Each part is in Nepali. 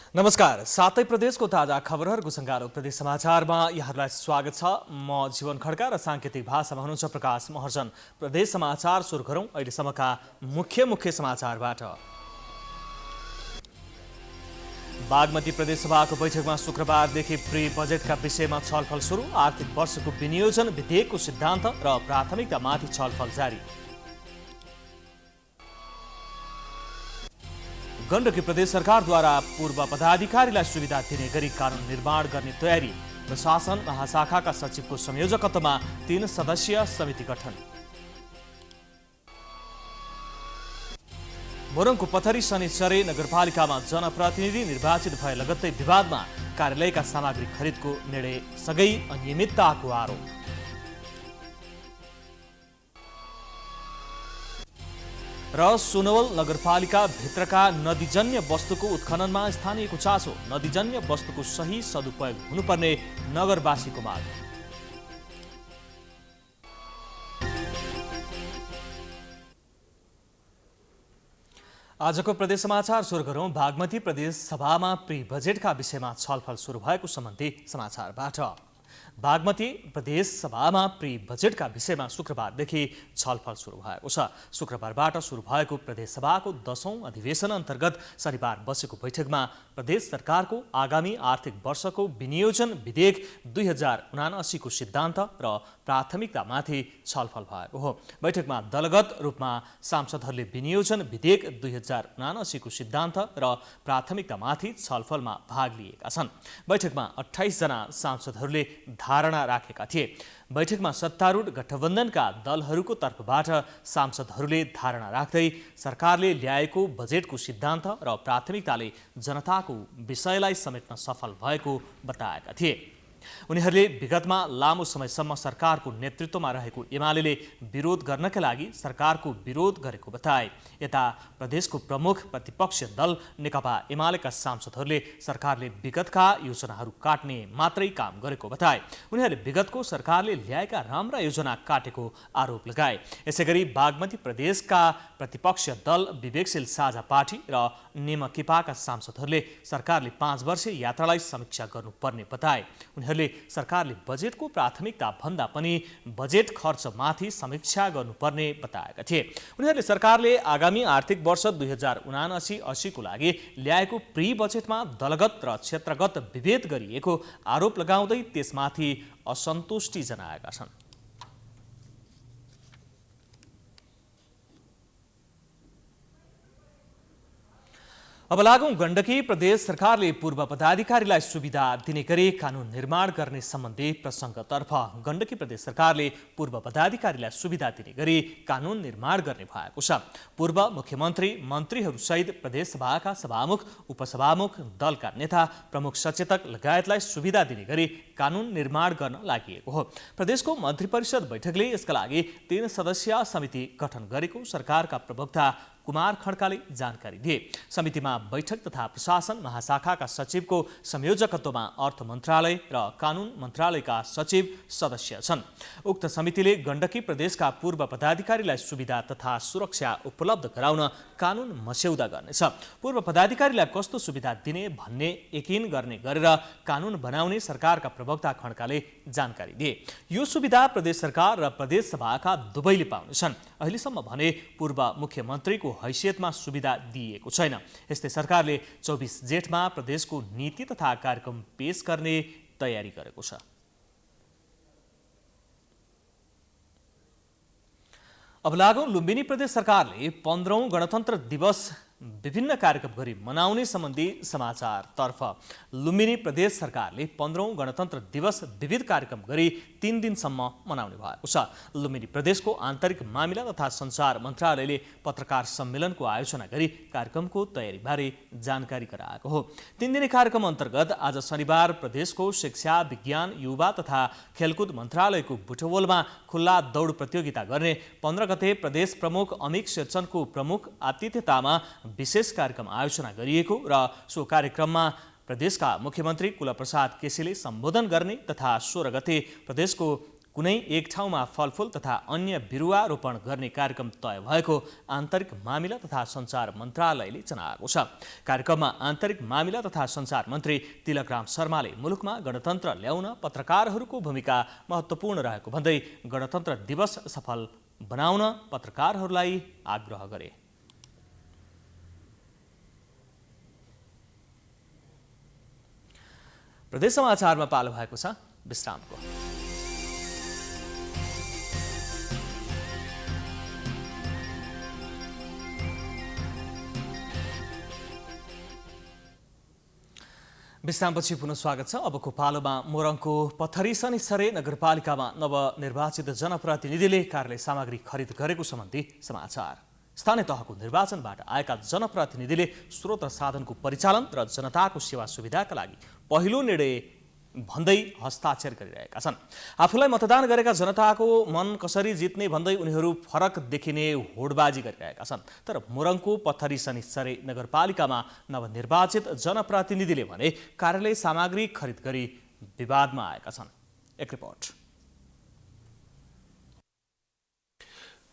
नमस्कार, सातै प्रदेशको ताजा खबरहरूको सङ्गालो प्रदेश समाचारमा यहाँहरूलाई स्वागत छ। म जीवन खड्का र साङ्केतिक भाषामा हुनुहुन्छ प्रकाश महर्जन। प्रदेश समाचार सुरु गरौँ अहिलेसम्मका मुख्य समाचारबाट। बागमती प्रदेशसभाको बैठकमा शुक्रबारदेखि प्री बजेटका विषयमा छलफल सुरु। आर्थिक वर्षको विनियोजन विधेयकको सिद्धान्त र प्राथमिकतामाथि छलफल जारी। गण्डकी प्रदेश सरकारद्वारा पूर्व पदाधिकारीलाई सुविधा दिने गरी कानुन निर्माण गर्ने तयारी। प्रशासन महाशाखाका सचिवको संयोजकत्वमा 3 सदस्यीय समिति गठन। मोरङको पथरी शनिचरी नगरपालिकामा जनप्रतिनिधि निर्वाचित भए लगत्तै विवादमा कार्यालयका सामग्री खरिदको निर्णय सँगै अनियमितताको आरोप। र सुनवल नगरपालिका भित्रका नदीजन्य वस्तुको उत्खननमा स्थानीयको चासो। नदीजन्य वस्तुको सही सदुपयोग हुनुपर्ने नगरवासीको माग। आजको प्रदेश समाचार सुरु गरौँ बागमती प्रदेश सभामा प्री बजेटका विषयमा छलफल सुरु भएको सम्बन्धी समाचारबाट। बागमती प्रदेश सभामा प्री बजेटका विषयमा शुक्रबारदेखि छलफल सुरु भएको छ। शुक्रबारबाट सुरु भएको प्रदेश सभाको 10औं अधिवेशन अन्तर्गत शनिबार बसेको बैठकमा प्रदेश सरकारको आगामी आर्थिक वर्षको विनियोजन विधेयक 2079 को सिद्धान्त र प्राथमिकतामाथि छलफल भएको हो। बैठकमा दलगत रूपमा सांसदहरूले विनियोजन विधेयक 2079 को सिद्धान्त र प्राथमिकतामाथि छलफलमा भाग लिएका छन्। बैठकमा 28 जना सांसदहरूले धारणा राखेका थिए। बैठकमा सत्तारूढ गठबन्धनका दलहरूको तर्फबाट सांसदहरूले धारणा राख्दै सरकारले ल्याएको बजेटको सिद्धान्त र प्राथमिकताले जनताको विषयलाई समेट्न सफल भएको बताएका थिए। उनीहरूले विगतमा लामो समयसम्म सरकारको नेतृत्वमा रहेको एमाले विरोध गर्नका लागि सरकारको विरोध गरेको बताए। यता प्रदेशको प्रमुख प्रतिपक्षी दल नेकपा एमालेका सांसदहरूले सरकारले विगतका योजनाहरू काट्ने मात्रै काम गरेको बताए। उनीहरूले विगतको सरकारले ल्याएका राम्रा योजना काटेको आरोप लगाए। यसैगरी बागमती प्रदेशका प्रतिपक्षी दल विवेकशील साझा पार्टी र नेमकेपाका सांसदहरूले सरकारले 5 वर्षे यात्रालाई समीक्षा गर्नुपर्ने बताए। उनीहरूले सरकारले बजेटको प्राथमिकता भन्दा पनि बजेट खर्चमाथि समीक्षा गर्नुपर्ने बताएका थिए। उनीहरूले सरकारले आगामी आर्थिक वर्ष 2079-80 को लागि ल्याएको प्री बजेटमा दलगत र क्षेत्रगत विभेद गरिएको आरोप लगाउँदै त्यसमाथि असन्तुष्टि जनाएका छन्। अब लागौं गण्डकी प्रदेश सरकारले पूर्व पदाधिकारीलाई सुविधा दिने गरी कानुन निर्माण गर्ने सम्बन्धी प्रसङ्गतर्फ। गण्डकी प्रदेश सरकारले पूर्व पदाधिकारीलाई सुविधा दिने गरी कानुन निर्माण गर्ने भएको छ। पूर्व मुख्यमन्त्री मन्त्रीहरूसहित प्रदेश सभाका सभामुख उपसभामुख दलका नेता प्रमुख सचेतक लगायतलाई सुविधा दिने गरी कानुन निर्माण गर्न लागि हो। प्रदेशको मन्त्री परिषद बैठकले यसका लागि 3 सदस्यीय समिति गठन गरेको सरकारका प्रवक्ता कुमार खड्काले जानकारी दिए। समितिमा बैठक तथा प्रशासन महाशाखाका सचिवको संयोजकत्वमा अर्थ मन्त्रालय र कानुन मन्त्रालयका सचिव सदस्य छन्। उक्त समितिले गण्डकी प्रदेशका पूर्व पदाधिकारीलाई सुविधा तथा सुरक्षा उपलब्ध गराउन कानुन मस्यौदा गर्नेछ। पूर्व पदाधिकारीलाई कस्तो सुविधा दिने भन्ने यकिन गर्ने गरेर कानुन बनाउने सरकारका प्रवक्ता खड्काले जानकारी दिए। यो सुविधा प्रदेश सरकार र प्रदेश सभाका दुवैले पाउनेछन्। अहिलेसम्म भने पूर्व मुख्यमन्त्रीको हैसियतमा सुविधा दिइएको छैन। यस्तै सरकारले 24 जेठमा प्रदेशको नीति तथा कार्यक्रम पेश गर्ने तयारी गरेको छ। अब लागौं लुम्बिनी प्रदेश सरकारले 15औं गणतन्त्र दिवस विभिन्न कार्यक्रम गरी मनाउने सम्बन्धी समाचारतर्फ। लुम्बिनी प्रदेश सरकारले 15औं गणतन्त्र दिवस विविध कार्यक्रम गरी 3 दिनसम्म मनाउने भएको छ। लुम्बिनी प्रदेशको आन्तरिक मामिला तथा सञ्चार मन्त्रालयले पत्रकार सम्मेलनको आयोजना गरी कार्यक्रमको तयारीबारे जानकारी गराएको हो। 3 दिने कार्यक्रम अन्तर्गत आज शनिबार प्रदेशको शिक्षा विज्ञान युवा तथा खेलकुद मन्त्रालयको बुटवलमा खुल्ला दौड प्रतियोगिता गर्ने। 15 गते प्रदेश प्रमुख अमिक शेरचनको प्रमुख आतिथ्यतामा विशेष कार्यक्रम आयोजना गरिएको र सो कार्यक्रममा प्रदेशका मुख्यमन्त्री कुलप्रसाद केसीले सम्बोधन गर्ने तथा 16 गते प्रदेशको कुनै एक ठाउँमा फलफुल तथा अन्य बिरुवा रोपण गर्ने कार्यक्रम तय भएको आन्तरिक मामिला तथा सञ्चार मन्त्रालयले जनाएको छ। कार्यक्रममा आन्तरिक मामिला तथा सञ्चार मन्त्री तिलकराम शर्माले मुलुकमा गणतन्त्र ल्याउन पत्रकारहरूको भूमिका महत्त्वपूर्ण रहेको भन्दै गणतन्त्र दिवस सफल बनाउन पत्रकारहरूलाई आग्रह गरे। प्रदेश समाचारमा पालो भएको छ विश्रामको। विश्रामपछि पुनः स्वागत छ। अबको पालोमा मोरङको पथरी शनिसरे नगरपालिकामा नवनिर्वाचित जनप्रतिनिधिले कार्यालय सामग्री खरिद गरेको सम्बन्धी समाचार। स्थानीय तहको निर्वाचनबाट आएका जनप्रतिनिधिले स्रोत र साधनको परिचालन र जनताको सेवा सुविधाका लागि पहिलो निर्णय भन्दै हस्ताक्षर गरिरहेका छन्। आफूलाई मतदान गरेका जनताको मन कसरी जित्ने भन्दै उनीहरू फरक देखिने होडबाजी गरिरहेका छन्। तर मोरङको पथरी शनिसरे नगरपालिकामा नवनिर्वाचित जनप्रतिनिधिले भने कार्यालय सामग्री खरिद गरी विवादमा आएका छन्। एक रिपोर्ट।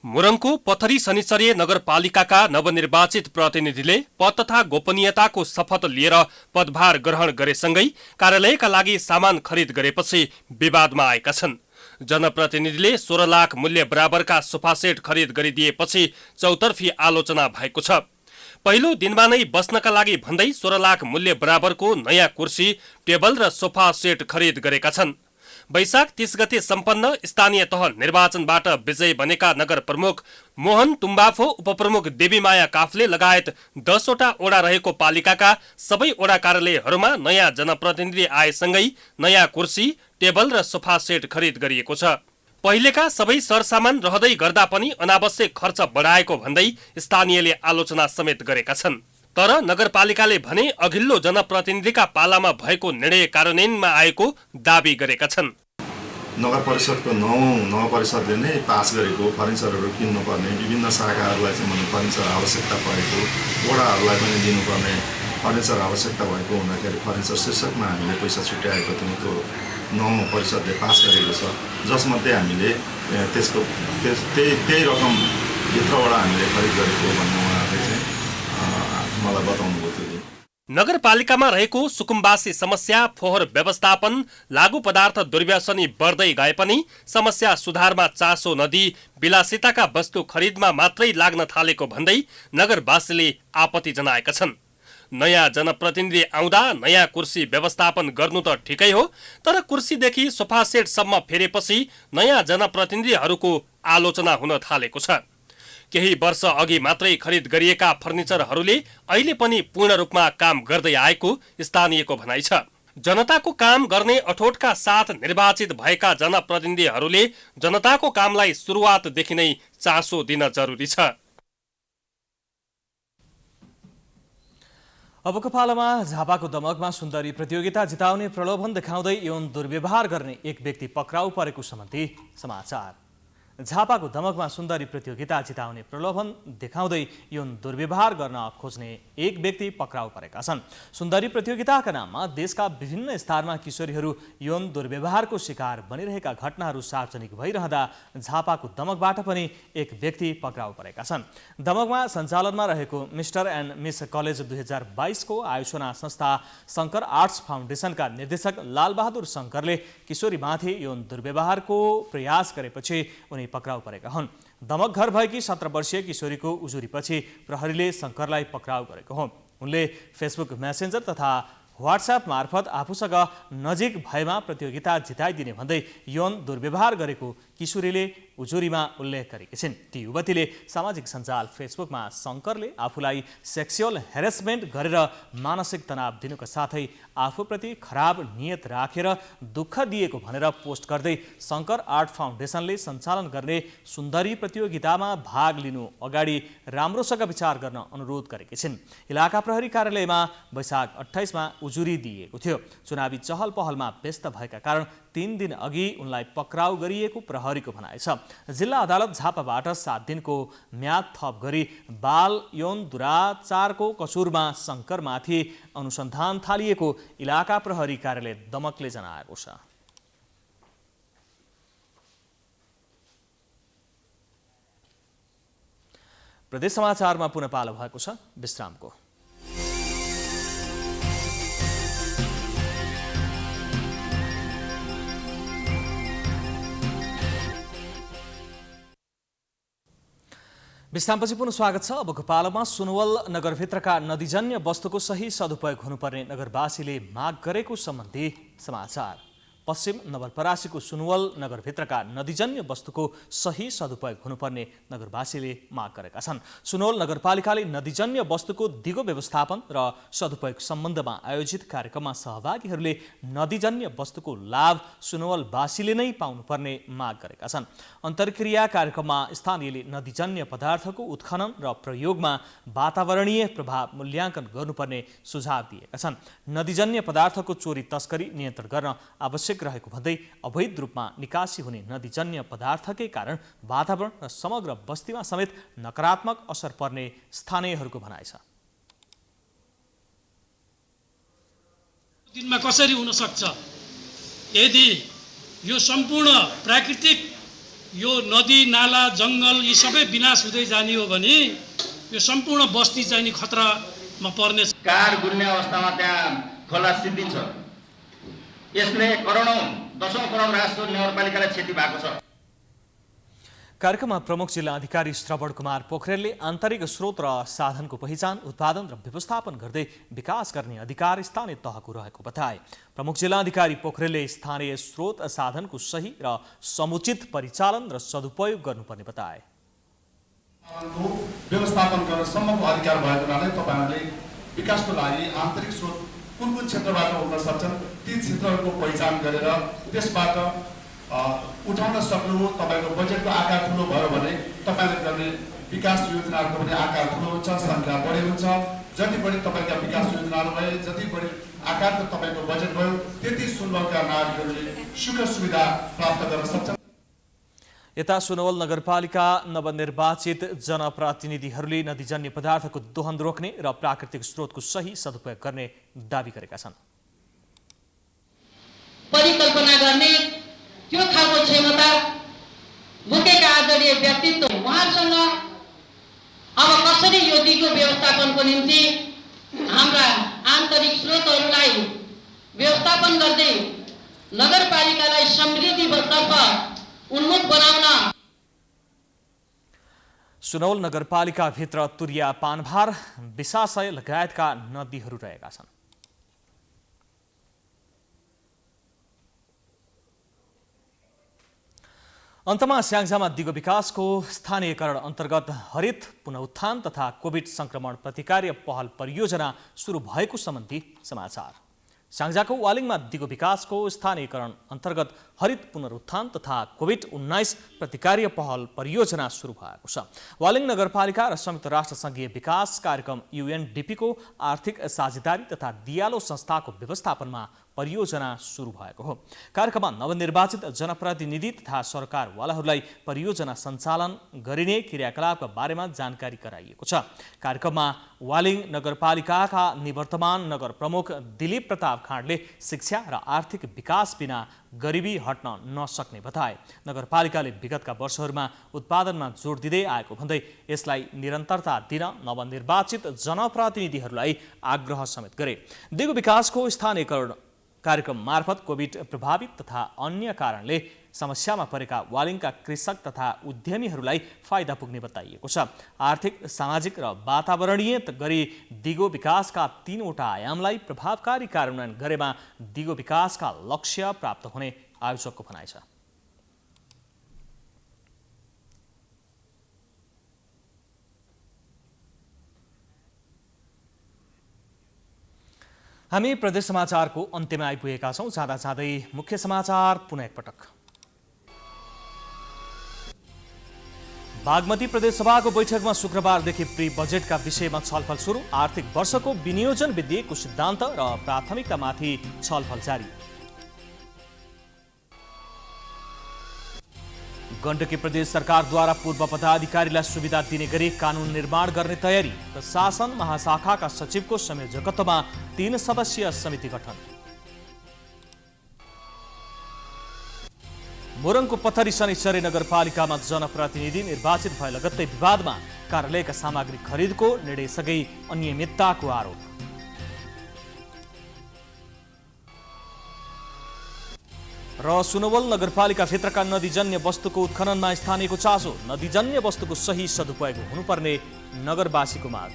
मोरङको पथरी शनिसरे नगरपालिकाका नवनिर्वाचित प्रतिनिधिले पद तथा गोपनीयताको शपथ लिएर पदभार ग्रहण गरेसँगै कार्यालयका लागि सामान खरिद गरेपछि विवादमा आएका छन्। जनप्रतिनिधिले 16 लाख मूल्य बराबरका सोफा सेट खरिद गरिदिएपछि चौतर्फी आलोचना भएको छ। पहिलो दिनमा नै बस्नका लागि भन्दै 16 लाख मूल्य बराबरको नयाँ कुर्सी, टेबल र सोफा सेट खरिद गरेका छन्। वैशाख 30 गते सम्पन्न स्थानीय तह निर्वाचनबाट विजयी बनेका नगर प्रमुख मोहन तुम्बाफो, उपप्रमुख देवीमाया काफले लगायत 10 वटा ओडा रहेको पालिकाका सबै ओडा कार्यालयहरूमा नयाँ जनप्रतिनिधि आएसँगै नयाँ कुर्सी, टेबल र सोफा सेट खरिद गरिएको छ। पहिलेका सबै सरसामान रहँदै गर्दा पनि अनावश्यक खर्च बढाएको भन्दै स्थानीयले आलोचना समेत गरेका छन्। तर नगरपालिकाले भने अघिल्लो जनप्रतिनिधिका पालामा भएको निर्णय कार्यान्वयनमा आएको दाबी गरेका छन्। नगर परिषदको नगर परिषदले नै पास गरेको फर्निचरहरू किन्नुपर्ने, विभिन्न शाखाहरूलाई चाहिँ फर्निचर आवश्यकता परेको, वडाहरूलाई पनि दिनुपर्ने फर्निचर आवश्यकता भएको हुँदाखेरि फर्निचर शीर्षकमा हामीले पैसा छुट्याएको थियौँ। त्यो नगर परिषदले पास गरेको छ, जसमध्ये हामीले त्यही रकमभित्रबाट हामीले खरिद गरेको भन्ने उहाँहरूले चाहिँ मलाई बताउनुभएको थियो। नगरपालिकामा रहेको सुकुम्बासी समस्या, फोहोर व्यवस्थापन, लागू पदार्थ दुर्व्यसनी बढ्दै गए पनि समस्या सुधारमा चासो नदिई विलासिताका वस्तु खरिदमा मात्रै लाग्न थालेको भन्दै नगरवासीले आपत्ति जनाएका छन्। नयाँ जनप्रतिनिधि आउँदा नयाँ कुर्सी व्यवस्थापन गर्नु त ठिकै हो, तर कुर्सीदेखि सोफा सेटसम्म फेरेपछि नयाँ जनप्रतिनिधिहरूको आलोचना हुन थालेको छ। केही वर्ष अघि मात्रै खरिद गरिएका फर्निचरहरूले अहिले पनि पूर्ण रूपमा काम गर्दै आएको स्थानीयको भनाइ छ। जनताको काम गर्ने अठोटका साथ निर्वाचित भएका जनप्रतिनिधिहरूले जनताको कामलाई सुरुवातदेखि नै चासो दिन जरुरी छ। अबको पालोमा झापाको दमकमा सुन्दरी प्रतियोगिता जिताउने प्रलोभन देखाउँदै यौन दुर्व्यवहार गर्ने एक व्यक्ति पक्राउ परेको सम्बन्धी समाचार। झापाको दमकमा सुन्दरी प्रतियोगिता जिताउने प्रलोभन देखाउँदै यौन दुर्व्यवहार गर्न खोज्ने एक व्यक्ति पक्राउ परेका छन्। सुन्दरी प्रतियोगिताका नाममा देशका विभिन्न स्तरमा किशोरीहरू यौन दुर्व्यवहारको शिकार बनिरहेका घटनाहरू सार्वजनिक भइरहँदा झापाको दमकबाट पनि एक व्यक्ति पक्राउ परेका छन्। दमकमा सञ्चालनमा रहेको मिस्टर एन्ड मिस कलेज 2022 को आयोजना संस्था शङ्कर आर्ट्स फाउन्डेसनका निर्देशक लालबहादुर शङ्करले किशोरीमाथि यौन दुर्व्यवहारको प्रयास गरेपछि उनी पक्राउ परेका हुन्। दमक घर भएकी 17 वर्षीय किशोरीको उजुरीपछि प्रहरीले शङ्करलाई पक्राउ गरेको हो। उनले फेसबुक मेसेन्जर तथा व्हाट्सएप मार्फत आफूसँग नजिक भएमा प्रतियोगिता जिताइदिने भन्दै यौन दुर्व्यवहार गरेको किशोरीले उजुरीमा उल्लेख गरेकी छिन्। ती युवतीले सामाजिक सञ्जाल फेसबुकमा शङ्करले आफूलाई सेक्सुअल हेरेसमेन्ट गरेर मानसिक तनाव दिनुका साथै आफूप्रति खराब नियत राखेर दुःख दिएको भनेर पोस्ट गर्दै शङ्कर आर्ट फाउन्डेसनले सञ्चालन गर्ने सुन्दरी प्रतियोगितामा भाग लिनु अगाडि राम्रोसँग विचार गर्न अनुरोध गरेकी छिन्। इलाका प्रहरी कार्यालयमा वैशाख 28 मा उजुरी दिएको थियो। चुनावी चहल पहलमा व्यस्त भएका कारण 3 दिन अघि उनलाई पक्राउ गरिएको प्रहरीको भनाइ छ। जिल्ला अदालत झापाबाट 7 दिनको म्याद थप गरी बाल यौन दुराचारको कसुरमा शङ्करमाथि अनुसन्धान थालिएको इलाका प्रहरी कार्यालय दमकले जनाएको छ। प्रदेश समाचारमा पुनः पालो भएको छ विश्रामको। विश्रामपछि पुनः स्वागत छ। अबको पालोमा सुनवल नगरभित्रका नदीजन्य वस्तुको सही सदुपयोग हुनुपर्ने नगरवासीले माग गरेको सम्बन्धी समाचार। पश्चिम नवलपरासीको सुनवल नगरभित्रका नदीजन्य वस्तुको सही सदुपयोग हुनुपर्ने नगरवासीले माग गरेका छन्। सुनवल नगरपालिकाले नदीजन्य वस्तुको दिगो व्यवस्थापन र सदुपयोग सम्बन्धमा आयोजित कार्यक्रममा सहभागीहरूले नदीजन्य वस्तुको लाभ सुनवलवासीले नै पाउनुपर्ने माग गरेका छन्। अन्तर्क्रिया कार्यक्रममा स्थानीयले नदीजन्य पदार्थको उत्खनन र प्रयोगमा वातावरणीय प्रभाव मूल्याङ्कन गर्नुपर्ने सुझाव दिएका छन्। नदीजन्य पदार्थको चोरी तस्करी नियन्त्रण गर्न आवश्यक रहेको भन्दै अवैध रूपमा निकासी हुने नदीजन्य पदार्थकै कारण वातावरण र समग्र बस्तीमा समेत नकारात्मक असर पर्ने स्थानीयहरूको भनाइ छ। दिनमा कसरी हुन सक्छ यदि यो सम्पूर्ण प्राकृतिक यो नदी नाला जङ्गल यी सबै विनाश हुँदै जाने हो भने यो सम्पूर्ण बस्ती चाहिँ नि खतरामा पर्ने छ। कार गुल्ने अवस्थामा त्यहाँ खोला सिद्धिन्छ। यसले करोडौं दशौं करोड राजस्व नगरपालिकालाई क्षति भएको छ। कार्यक्रममा प्रमुख जिल्ला अधिकारी श्रवण कुमार पोखरेलले आन्तरिक स्रोत र साधनको पहिचान, उत्पादन र व्यवस्थापन गर्दै विकास गर्ने अधिकार स्थानीय तहको रहेको बताए। प्रमुख जिल्ला अधिकारी पोखरेलले स्थानीय स्रोत साधनको सही र समुचित परिचालन र सदुपयोग गर्नुपर्ने बताए। व्यवस्थापन गर्न सम्मको अधिकार भएको हुनाले तपाईहरुले विकासको लागि आन्तरिक स्रोत कुन क्षेत्रबाट उठ्न सक्छन् ती क्षेत्रहरूको पहिचान गरेर त्यसबाट उठाउन सक्नु। तपाईको बजेटको आकार ठुलो भयो भने तपाईले गर्ने विकास योजनाहरूको पनि आकार ठुलो हुन्छ, संख्या बढी हुन्छ। जति बढी तपाईका विकास योजनाहरू भए, जति बढी आकारको तपाईको बजेट भयो, त्यति सुनवलका नागरिकहरूले सुख सुविधा प्राप्त गर्न सक्छन्। यता सुनवल नगरपालिका नवनिर्वाचित जनप्रतिनिधिहरूले नदीजन्य पदार्थको दोहन रोक्ने र प्राकृतिक स्रोतको सही सदुपयोग गर्ने दावी गरेका छन्। परिकल्पना गर्ने त्यो खालको क्षमता बोकेका आदरणीय व्यक्तित्व उहाँसँग अब कसरी यो दिगो व्यवस्थापनको निम्ति हाम्रा आन्तरिक स्रोतहरूलाई व्यवस्थापन गर्दै नगरपालिकालाई समृद्धितर्फ उन्मुख बनाउन। सुनवल नगरपालिका भित्र तुरिया, पानभार, विशाशय लगायतका नदीहरू रहेका छन्। अन्तमा स्याङ्जामा दिगो विकासको स्थानीयकरण अन्तर्गत हरित पुनरुत्थान तथा कोभिड संक्रमण प्रतिकार्य पहल परियोजना सुरु भएको सम्बन्धी समाचार। स्याङ्जाको वालिङमा दिगो विकासको स्थानीयकरण अन्तर्गत हरित पुनरुत्थान तथा कोभिड-19 प्रतिकार्य पहल परियोजना सुरु भएको छ। वालिङ नगरपालिका र संयुक्त राष्ट्रसङ्घीय विकास कार्यक्रम UNDP को आर्थिक साझेदारी तथा दियालो संस्थाको व्यवस्थापनमा परियोजना सुरु भएको हो। कार्यक्रममा नवनिर्वाचित जनप्रतिनिधि तथा सरकारवालाहरूलाई परियोजना सञ्चालन गरिने क्रियाकलापका बारेमा जानकारी गराइएको छ। कार्यक्रममा वालिङ नगरपालिकाका निवर्तमान नगर प्रमुख दिलीप प्रताप खाँडले शिक्षा र आर्थिक विकास बिना गरिबी हट्न नसक्ने बताए। नगरपालिकाले विगतका वर्षहरूमा उत्पादनमा जोड दिँदै आएको भन्दै यसलाई निरन्तरता दिन नवनिर्वाचित जनप्रतिनिधिहरूलाई आग्रह समेत गरे। दिगो विकासको स्थानीयकरण कार्यक्रम मार्फत कोभिड प्रभावित तथा अन्य कारणले समस्यामा परेका वालिङका कृषक तथा उद्यमीहरूलाई फाइदा पुग्ने बताइएको छ। आर्थिक, सामाजिक र वातावरणीय गरी दिगो विकासका 3वटा आयामलाई प्रभावकारी कार्यान्वयन गरेमा दिगो विकासका लक्ष्य प्राप्त हुने आयोजकको भनाइ छ। हामी प्रदेश समाचारको अन्त्यमा आइपुगेका छौं। जाँदा जाँदै मुख्य समाचार पुनः एकपटक। बागमती प्रदेश सभाको बैठकमा शुक्रबारदेखि प्री बजेटका विषयमा छलफल सुरु। आर्थिक वर्षको विनियोजन विधेयकको सिद्धान्त र प्राथमिकतामाथि छलफल जारी। गण्डकी प्रदेश सरकारद्वारा पूर्व पदाधिकारीलाई सुविधा दिने गरी कानून निर्माण गर्ने तयारी। प्रशासन महाशाखाका सचिवको संयोजकत्वमा 3 सदस्यीय समिति गठन। मोरङको पथरी शनिश्चरी नगरपालिकामा जनप्रतिनिधि निर्वाचित भए लगत्तै विवादमा कार्यालयका सामग्री खरिदको निर्णयसँगै अनियमितताको आरोप। र सुनवल नगरपालिकाभित्रका नदीजन्य वस्तुको उत्खननमा स्थानीयको चासो, नदीजन्य वस्तुको सही सदुपयोग हुनुपर्ने नगरवासीको माग।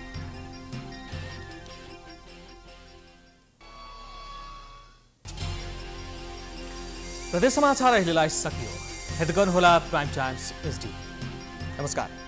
प्रदेश समाचार अहिलेलाई सकियो। हेर्दै गर्नुहोला प्राइम टाइम्स एचडी। नमस्कार।